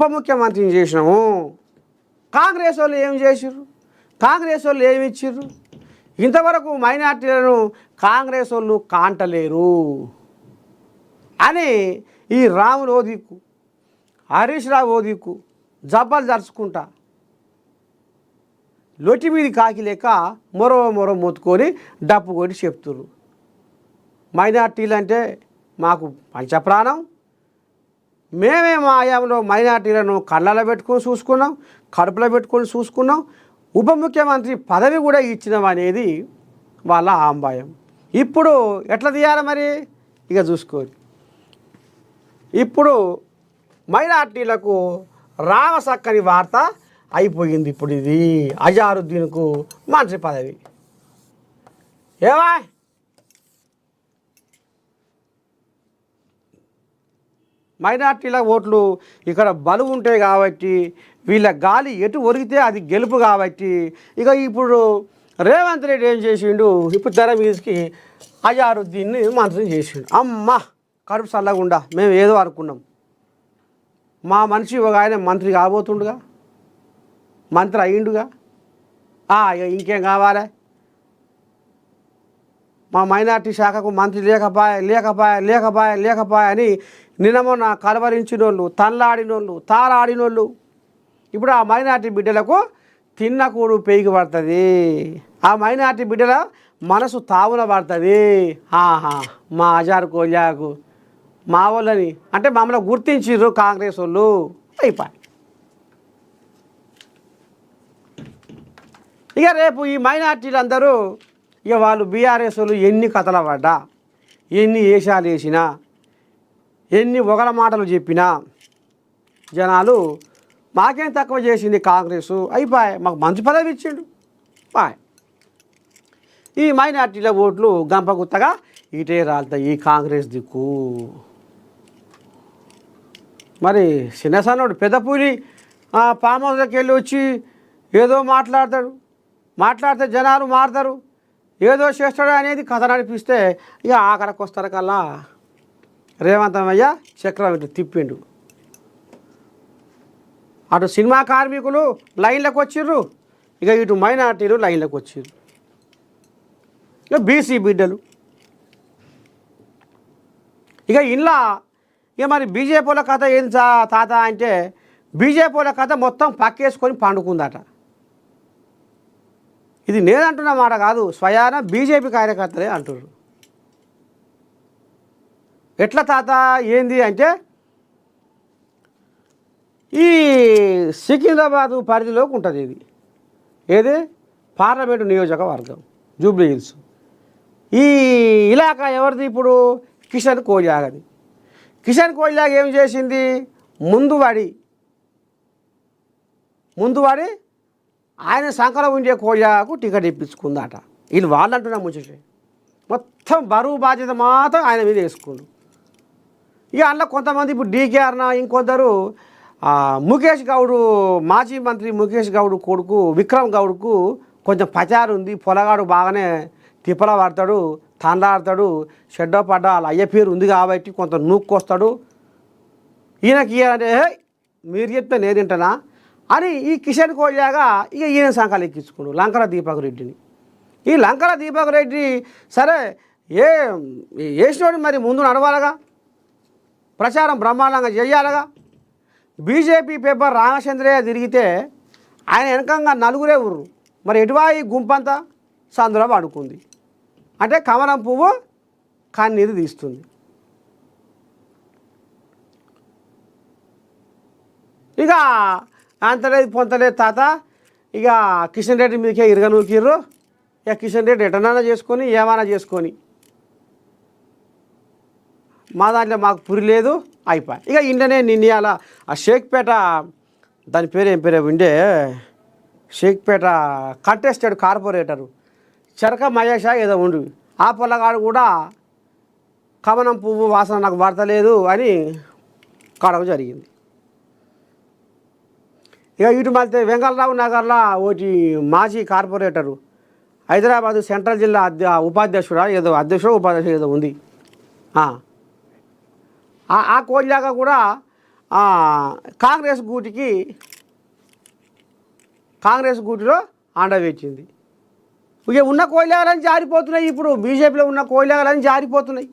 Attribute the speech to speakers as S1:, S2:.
S1: ఉప ముఖ్యమంత్రిని చేసినాము. కాంగ్రెస్ వాళ్ళు ఏం చేసిర్రు? కాంగ్రెస్ వాళ్ళు ఏమి ఇచ్చిర్రు? ఇంతవరకు మైనార్టీలను కాంగ్రెస్ వాళ్ళు కాంటలేరు అని ఈ రాములు ఓ దిక్కు, హరీష్ రావు ఓ దిక్కు జబ్బలు జరుచుకుంటా లొట్టి మీది కాకి లేక మొర మొత్తుకొని డప్పు కొట్టి చెప్తున్నారు. మైనార్టీలు అంటే మాకు పంచప్రాణం, మేమే మా ఆయాంలో మైనార్టీలను కళ్ళలో పెట్టుకొని చూసుకున్నాం, కడుపులో పెట్టుకొని చూసుకున్నాం, ఉప ముఖ్యమంత్రి పదవి కూడా ఇచ్చినాం అనేది వాళ్ళ ఆంబాయం. ఇప్పుడు ఎట్లా తీయాలి మరి? ఇక చూసుకోండి. ఇప్పుడు మైనార్టీలకు రామసక్కని వార్త అయిపోయింది. ఇప్పుడు ఇది అజారుద్దీన్కు మంత్రి పదవి. ఏమా మైనార్టీల ఓట్లు ఇక్కడ బలువు ఉంటాయి కాబట్టి, వీళ్ళ గాలి ఎటు ఒరిగితే అది గెలుపు కాబట్టి, ఇక ఇప్పుడు రేవంత్ రెడ్డి ఏం చేసిండు? ఇప్పుడు తెర మీదకి అజారుద్దీన్ని మంత్రిని చేసిండు. అమ్మ కడుపు చల్లగుండా మేము ఏదో అనుకున్నాం. మా మనిషి ఒక ఆయన మంత్రి కాబోతుండగా, మంత్రి అయ్యిండుగా, ఇంకేం కావాలి? మా మైనార్టీ శాఖకు మంత్రి లేకపాయ అని నిన్నమొన్న కలవరించినోళ్ళు, తనలాడినోళ్ళు, తారాడినోళ్ళు ఇప్పుడు ఆ మైనార్టీ బిడ్డలకు తిన్న కూడు పేగి పడుతుంది. ఆ మైనార్టీ బిడ్డల మనసు తావున పడుతుంది. మా అజారు కోల్యాకు మా వాళ్ళని అంటే మమ్మల్ని గుర్తించిర్రు కాంగ్రెస్ వాళ్ళు అయిపోయి. ఇక రేపు ఈ మైనార్టీలు అందరూ ఇక వాళ్ళు బీఆర్ఎస్ వాళ్ళు ఎన్ని కథలు పడ్డా, ఎన్ని వేషాలు వేసినా, ఎన్ని ఒకల మాటలు చెప్పినా జనాలు మాకేం తక్కువ చేసింది కాంగ్రెస్, అయిపోయి మాకు మంచి పదవి ఇచ్చిండు బాయ్. ఈ మైనార్టీల ఓట్లు గంపగుత్తగా ఇటే రాలుతాయి ఈ కాంగ్రెస్ దిక్కు. మరి చిన్నసన్నోడు పెద్ద పూలి ఫామ్ హౌస్లోకి వెళ్ళి వచ్చి ఏదో మాట్లాడితే జనాలు మారుతారు, ఏదో చేస్తాడు అనేది కథ నడిపిస్తే ఇక ఆఖరికి వస్తారు కల్లా రేవంతమయ్య చక్రం ఇటు తిప్పిండు. అటు సినిమా కార్మికులు లైన్లోకి వచ్చిర్రు, ఇక ఇటు మైనార్టీలు లైన్లోకి వచ్చిర్రు, ఇక బీసీ బిడ్డలు. ఇక ఇంట్లో ఇక మరి బీజేపీల కథ ఏం తాత అంటే, బీజేపీల కథ మొత్తం పక్కేసుకొని పండుకుందట. ఇది నేనంటున్న మాట కాదు, స్వయాన బీజేపీ కార్యకర్తలే అంటున్నారు. ఎట్లా తాత ఏంది అంటే, ఈ సికింద్రాబాదు పరిధిలోకి ఉంటుంది ఇది, ఏది పార్లమెంటు నియోజకవర్గం జూబ్లీ హిల్స్. ఈ ఇలాకా ఎవరిది? ఇప్పుడు కిషన్ కోల్యాగది. కిషన్ కోల్యాగ్ ఏం చేసింది? ముందు వాడి ఆయన సంకల ఉండే కోల్యాకు టికెట్ ఇప్పించుకుందట. వీళ్ళు వాళ్ళంటున్నా ముచ్చట, మొత్తం బరువు బాధ్యత మాత్రం ఆయన మీద వేసుకుండు. ఇక అందులో కొంతమంది ఇప్పుడు డీకేఆర్న, ఇంకొందరు ముఖేష్ గౌడ్, మాజీ మంత్రి ముఖేష్ గౌడ్ కొడుకు విక్రమ్ గౌడ్కు కొంచెం పచారు ఉంది, పొలగాడు బాగానే తిప్పల పడతాడు, తండ్లాడతాడు, షెడ్డో పడ్డ వాళ్ళ అయ్య పేరు ఉంది కాబట్టి కొంత నూక్కొస్తాడు, ఈయనకి అంటే మీరు చెప్తే నేను తింటానా అని ఈ కిషన్ కోల్యాగా ఇక ఈయన సంఖాలు ఎక్కించుకోండు లంకల దీపక్ రెడ్డిని. ఈ లంకల దీపక్ రెడ్డి సరే వేసినోడు మరి ముందు నడవాలగా, ప్రచారం బ్రహ్మాండంగా చేయాలగా. బీజేపీ పేపర్ రామచంద్రయ్య తిరిగితే ఆయన వెనకంగా నలుగురే ఉర్రు, మరి ఎటువాయి గుంపంతా సందులో పడుకుంది. అంటే కమలం పువ్వు కన్నీరు తీస్తుంది. ఇక అంతలేదు పొంతలేదు తాత, ఇక కిషన్ రెడ్డి మీదకే ఇరగనూకిర్రు. ఇక కిషన్ రెడ్డి ఎటనైనా చేసుకొని ఏమైనా చేసుకొని మా దాంట్లో మాకు పురి లేదు అయిపోయి. ఇక ఇంట్లోనే నిన్నయాల ఆ షేక్పేట, దాని పేరు ఏం పేరు ఉండే, షేక్పేట కంటెస్టెడ్ కార్పొరేటరు చెరక మహేష ఏదో ఉండు, ఆ పొల్లగాడు కూడా కమలం పువ్వు వాసన నాకు పడతలేదు అని కడవ జరిగింది. ఇక ఇటు మళ్తే వెంగళరావు నగర్లో ఒకటి మాజీ కార్పొరేటరు, హైదరాబాదు సెంట్రల్ జిల్లా ఉపాధ్యక్షుడా ఏదో ఉపాధ్యక్షుడు ఏదో ఉంది. ఆ కోల్యాగా కూడా కాంగ్రెస్ గూటిలో అండవేచింది. ఇక ఉన్న కోయిలాలని జారిపోతున్నాయి, ఇప్పుడు బీజేపీలో ఉన్న కోయిలాలని జారిపోతున్నాయి.